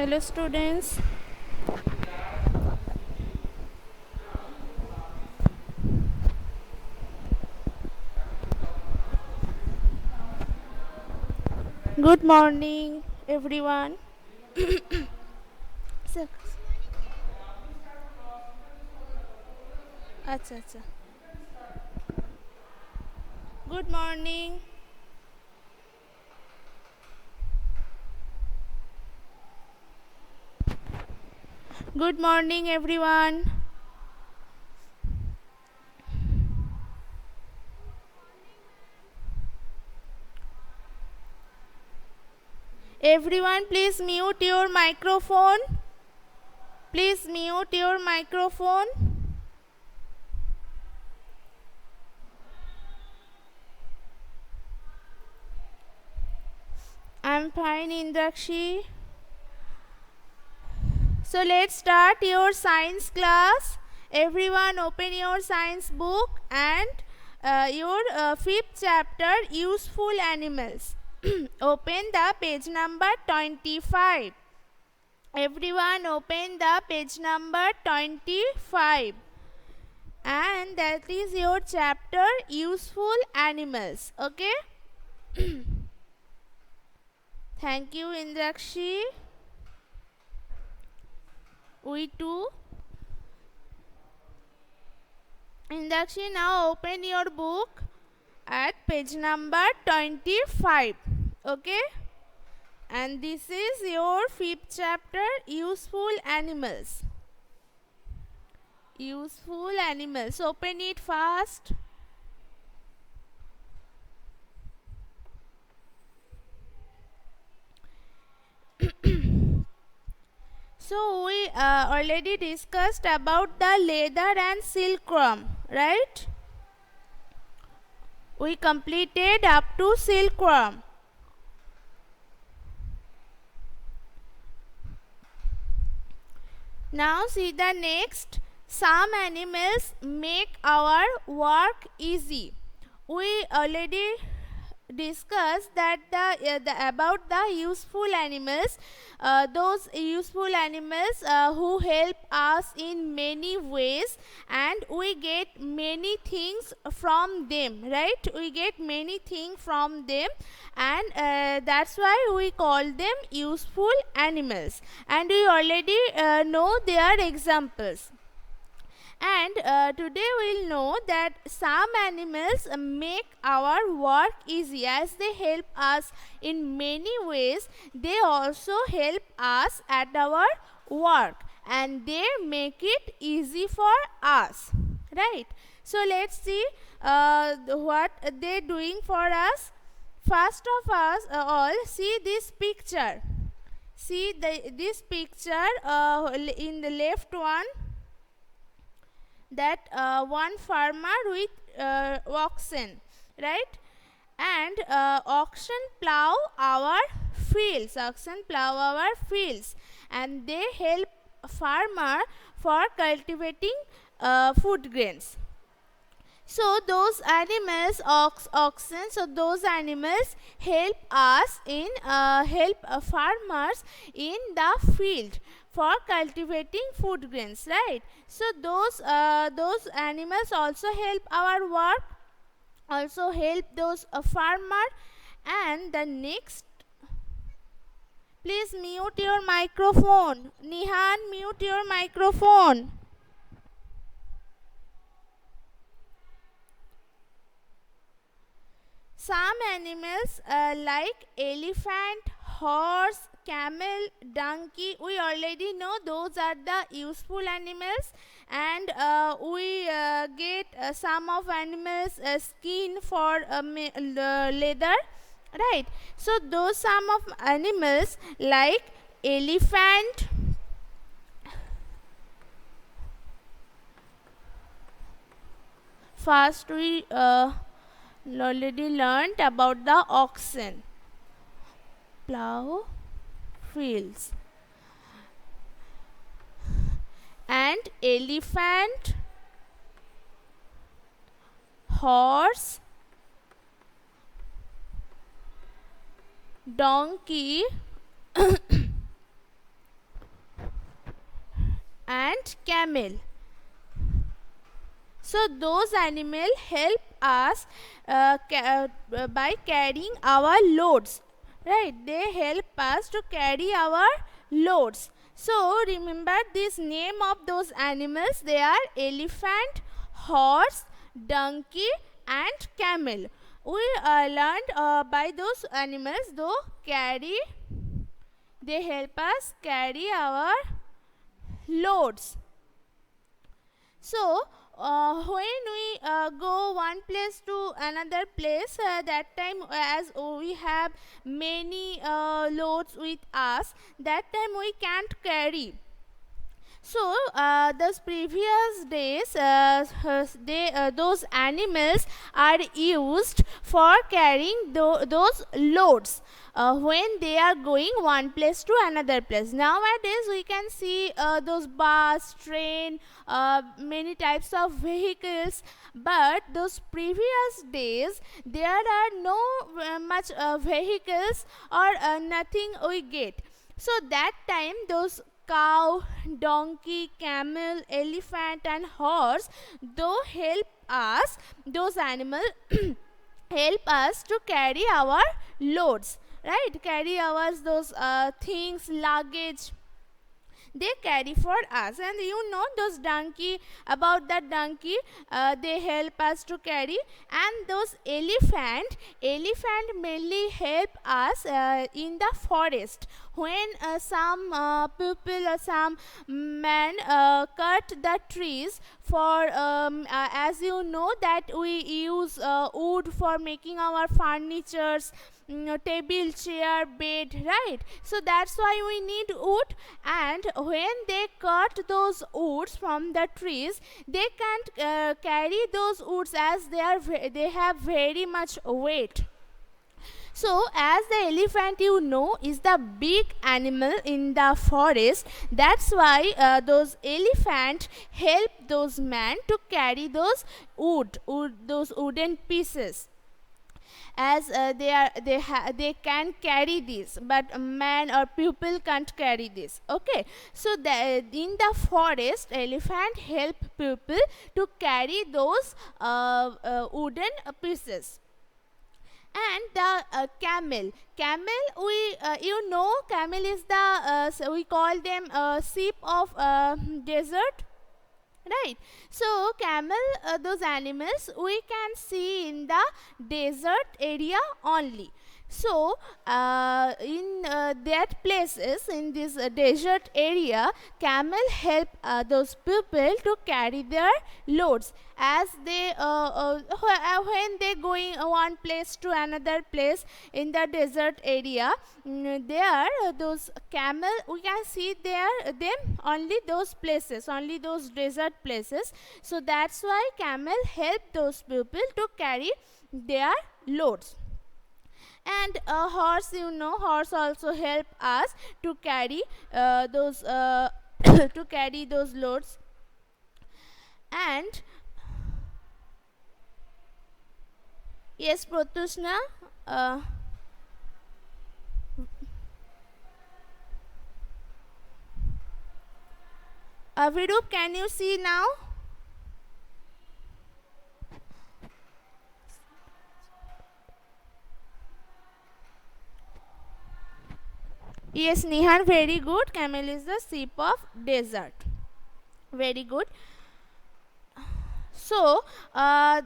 Hello students. Good morning everyone. Sir. अच्छा. Good morning. Good morning everyone. Everyone please mute your microphone. Please mute your microphone. I'm fine, Indrakshi. So let's start your science class. Everyone open your science book and your fifth chapter, useful animals. Open the page number 25. Everyone open the page number 25. And that is your chapter, useful animals. Okay. Thank you, Indrakshi. We too. Indrakshi, now open your book at page number 25. Okay. And this is your fifth chapter, useful animals. Useful animals. Open it fast. So we already discussed about the leather and silkworm, right? We completed up to silkworm. Now see the next. Some animals make our work easy. We already discussed that about the useful animals. Those useful animals who help us in many ways, and we get many things from them, right? We get many things from them, and that's why we call them useful animals, and we already know their examples. And today we'll know that some animals make our work easy. As they help us in many ways, they also help us at our work, and they make it easy for us, right? So let's see what they're doing for us. First of all, see this picture. See this picture in the left one, that one farmer with oxen, right? And oxen plow our fields. Oxen plow our fields, and they help farmer for cultivating food grains. So those animals, oxen, so those animals help us in help farmers in the field for cultivating food grains, right? So those animals also help our work, also help those farmer. And the next, please mute your microphone. Nihan, mute your microphone. Some animals like elephant, horse, camel, donkey, we already know those are the useful animals. And we get some of animals skin for leather, right? So those some of animals like elephant, first we already learnt about the oxen, plow fields, and elephant, horse, donkey, and camel. So those animals help us by carrying our loads, right? They help us to carry our loads. So remember this name of those animals. They are elephant, horse, donkey and camel. We learned by those animals they help us carry our loads. So when we go one place to another place, that time as we have many loads with us, that time we can't carry. So those previous days, those animals are used for carrying those loads when they are going one place to another place. Nowadays we can see those bus, train, many types of vehicles, but those previous days there are no much vehicles or nothing we get. So that time those cow, donkey, camel, elephant and horse, those animals help us to carry our loads, right? Carry those things, luggage, they carry for us. And you know those donkey, about that donkey, they help us to carry. And those elephant mainly help us in the forest. When some people or some man cut the trees for as you know that we use wood for making our furnitures, table, chair, bed, right? So that's why we need wood. And when they cut those woods from the trees, they can't carry those woods as they have very much weight. So as the elephant, you know, is the big animal in the forest, that's why those elephant help those men to carry those those wooden pieces, as they can carry this, but man or people can't carry this. Okay, so in the forest, elephant help people to carry those wooden pieces. And the camel, we you know, camel is the so we call them sheep of desert, right? So camel, those animals we can see in the desert area only. So in that places, in this desert area, camel help those people to carry their loads, as they when they going one place to another place in the desert area. There those camel, we can see them only those places, only those desert places. So that's why camel help those people to carry their loads. And a horse, you know, horse also help us to carry those to carry those loads. And yes, Protushna, Virup, can you see now? Yes, Nihan, very good. Camel is the sheep of desert. Very good. So, those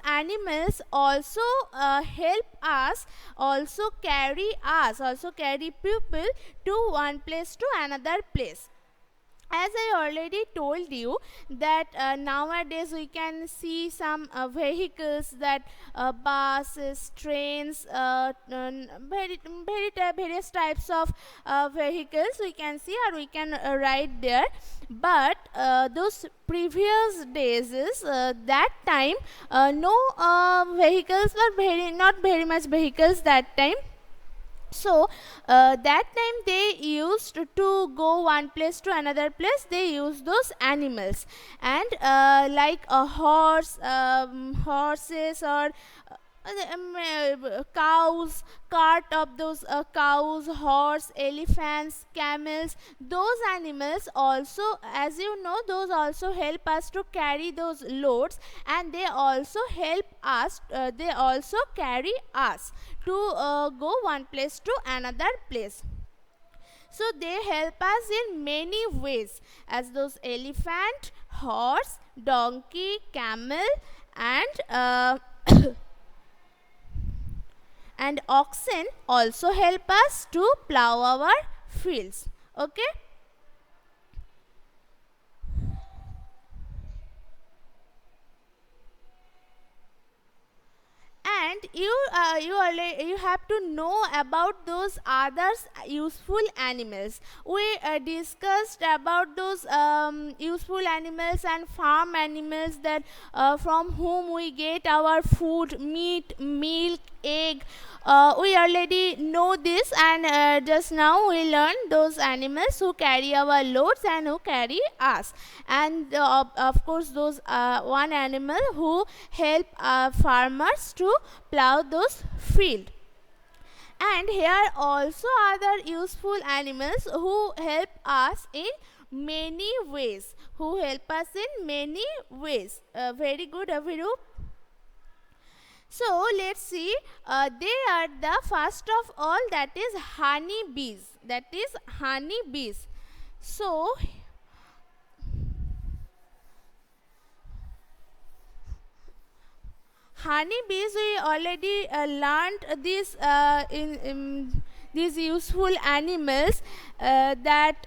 animals also help us, also carry people to one place to another place. As I already told you that nowadays we can see some vehicles, that buses, trains, various types of vehicles we can see, or we can ride there. But those previous days is that time no vehicles were not very much vehicles that time. So that time they used to go one place to another place, they use those animals. And like a horses or cows, cart of those cows, horse, elephants, camels, those animals also, as you know, those also help us to carry those loads, and they also help us, they also carry us to go one place to another place. So they help us in many ways, as those elephant, horse, donkey, camel, and and oxen also help us to plow our fields. Okay. And you have to know about those others useful animals. We discussed about those useful animals and farm animals, that from whom we get our food, meat, milk, egg. We already know this, and just now we learned those animals who carry our loads and who carry us, and of course those one animal who help farmers to plow those field. And here also other useful animals who help us in many ways, very good, Avirup. So let's see, they are the first of all, that is honey bees, so honey bees, we already learned this in these useful animals, that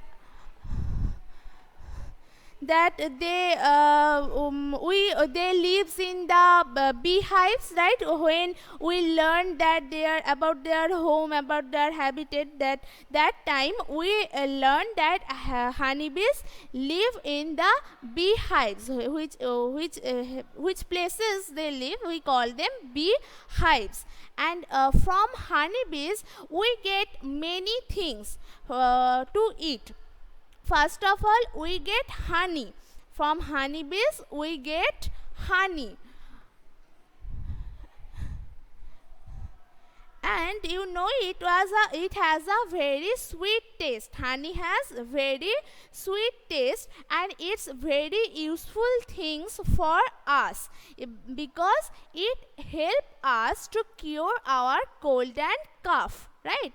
they lives in the beehives, right? When we learned that they are about their home, about their habitat, that time we learned that honeybees live in the beehives, which places they live, we call them beehives. And from honeybees we get many things to eat. First of all, we get honey. From honeybees we get honey, and you know it has a very sweet taste. Honey has very sweet taste, and it's very useful things for us, because it help us to cure our cold and cough, right?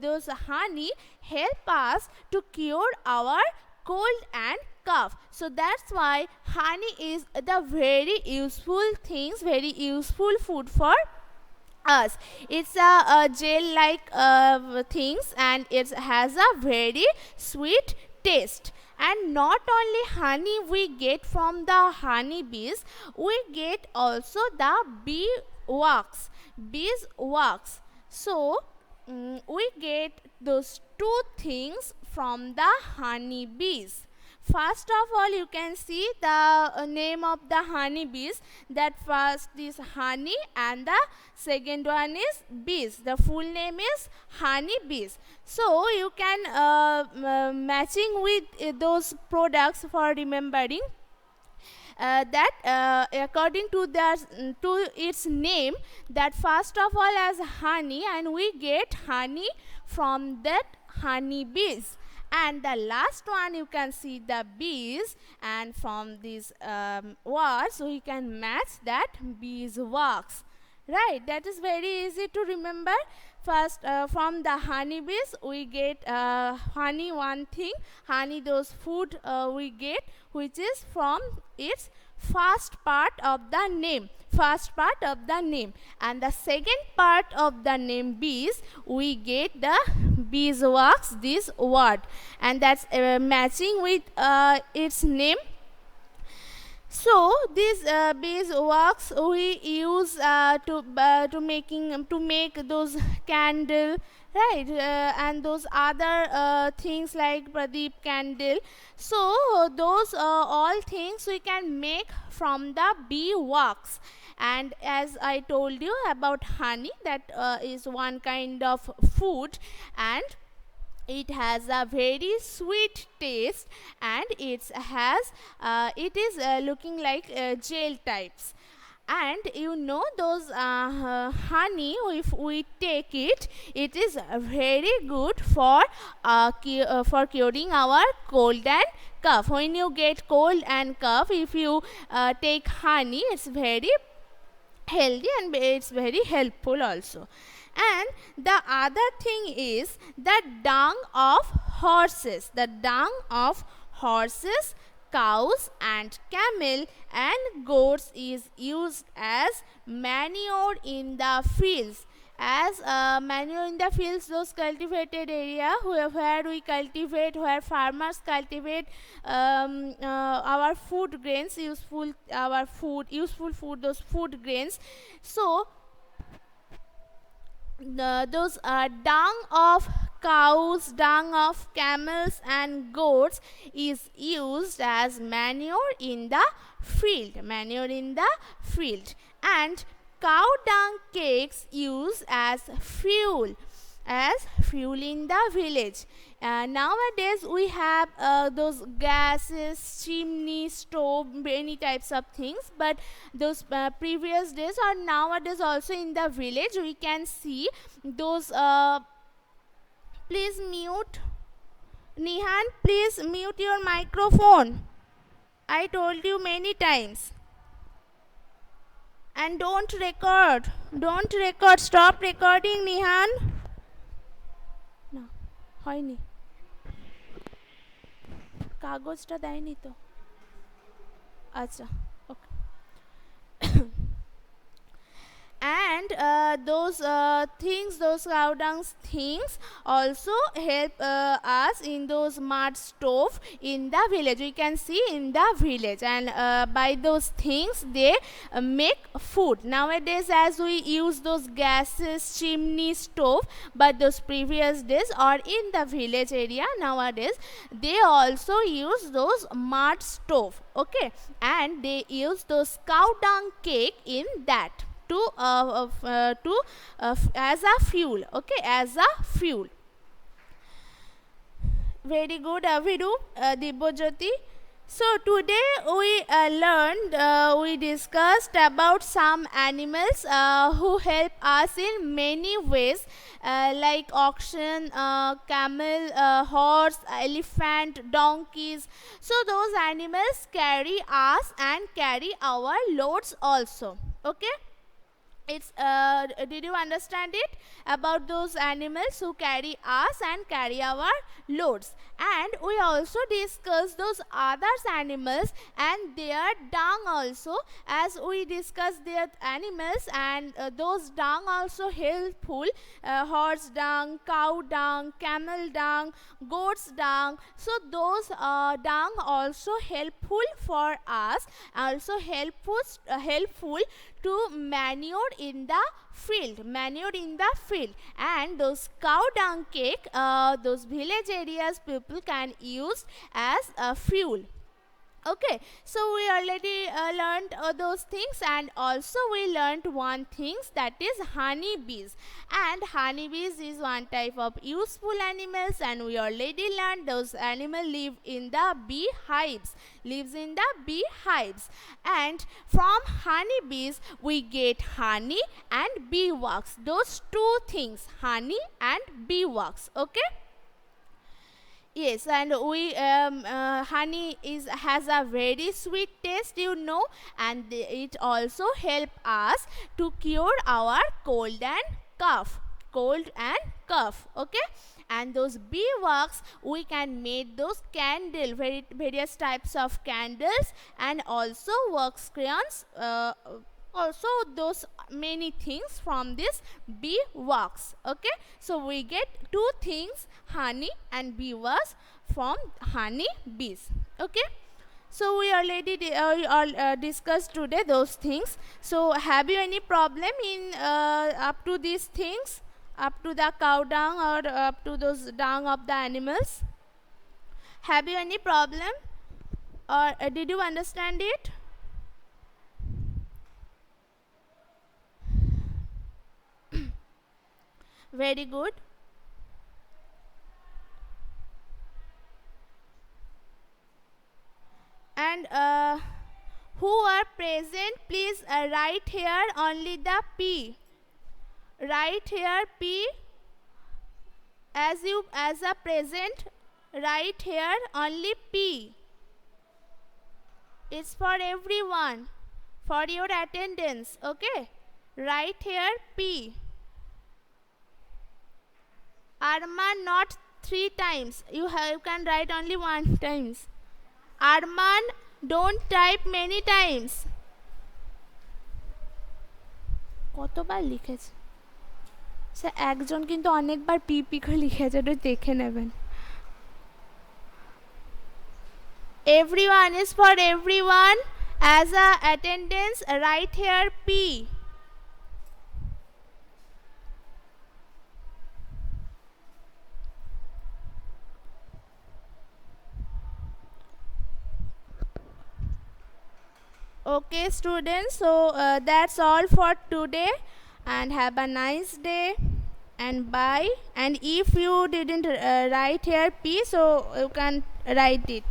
Those honey help us to cure our cold and cough. So that's why honey is the very useful food for us. It's a gel like things, and it has a very sweet taste. And not only honey we get from the honey bees, we get also the beeswax. So we get those two things from the honey bees. First of all, you can see the name of the honey bees. That first is honey, and the second one is bees. The full name is honey bees. So you can matching with those products for remembering. That according to its name, that first of all as honey, and we get honey from that honey bees. And the last one, you can see the bees, and from these words we can match that beeswax, right? That is very easy to remember. First, from the honey bees we get honey, one thing, honey, those food we get, which is from its first part of the name, and the second part of the name bees, we get the beeswax, this word, and that's matching with its name. So this beeswax we use to make those candle, right? And those other things like pradeep candle. So those all things we can make from the beeswax. And as I told you about honey, that is one kind of food, and it has a very sweet taste, and it is looking like gel types. And you know those honey, if we take it, it is very good for for curing our cold and cough. When you get cold and cough, if you take honey, it's very healthy and it's very helpful also. And the other thing is the dung of horses. The dung of horses, cows and camel and goats is used as manure in the fields. As manure in the fields, those cultivated area where we cultivate, where farmers cultivate our food grains, useful food, those food grains. So those dung of cows, dung of camels and goats is used as manure in the field. Manure in the field. And cow dung cakes used as fuel. As fuel in the village. Nowadays we have those gases, chimney, stove, many types of things, but those previous days or nowadays also in the village we can see those please mute. Nihan, please mute your microphone. I told you many times. And don't record. Don't record. Stop recording, Nihan. No, হয়নি কাগজটা দেয়নি তো আচ্ছা ওকে and those things, those cow dung things also help us in those mud stove in the village. We can see in the village, and by those things they make food. Nowadays as we use those gases, chimney, stove, but those previous days or in the village area nowadays they also use those mud stove. Okay, and they use those cow dung cake in that to as a fuel. Okay, as a fuel. Very good, Aviru, Dibbojyoti. So today we learned, we discussed about some animals who help us in many ways, like oxen, camel, horse, elephant, donkeys. So those animals carry us and carry our loads also. Okay, it's did you understand it about those animals who carry us and carry our loads? And we also discussed those other animals and their dung also, as we discussed their animals and those dung also helpful, horse dung, cow dung, camel dung, goats dung. So those dung also helpful for us, also helpful to manure in the field. And those cow dung cake, those village areas people can use as a fuel. Okay, so we already learned those things, and also we learned one thing, that is honeybees. And honeybees is one type of useful animals, and we already learned those animals live in the beehives. And from honeybees we get honey and bee wax. Those two things, honey and bee wax. Okay. Yes, and we honey has a very sweet taste, you know, and it also help us to cure our cold and cough. Okay, and those bee wax we can make those various types of candles, and also wax crayons, also those many things from this bee wax. Okay, so we get two things, honey and bee wax, from honey bees. Okay, so we already discussed today those things. So have you any problem in up to these things, up to the cow dung or up to those dung of the animals? Have you any problem, or did you understand it? Very good. And who are present, please write here only the P. Write here P. As a present, write here only P. It's for everyone, for your attendance. Okay, write here P. Arman, not 3 times. You can write only 1 times. Arman, don't type many times. কতবার লিখেছে সে একজন কিন্তু অনেকবার পিপি করে লিখেছে, ওটা দেখে নেবেন। Everyone is for everyone. As a attendance, write here P. Okay students, so that's all for today, and have a nice day, and bye. And if you didn't write here P, so you can write it.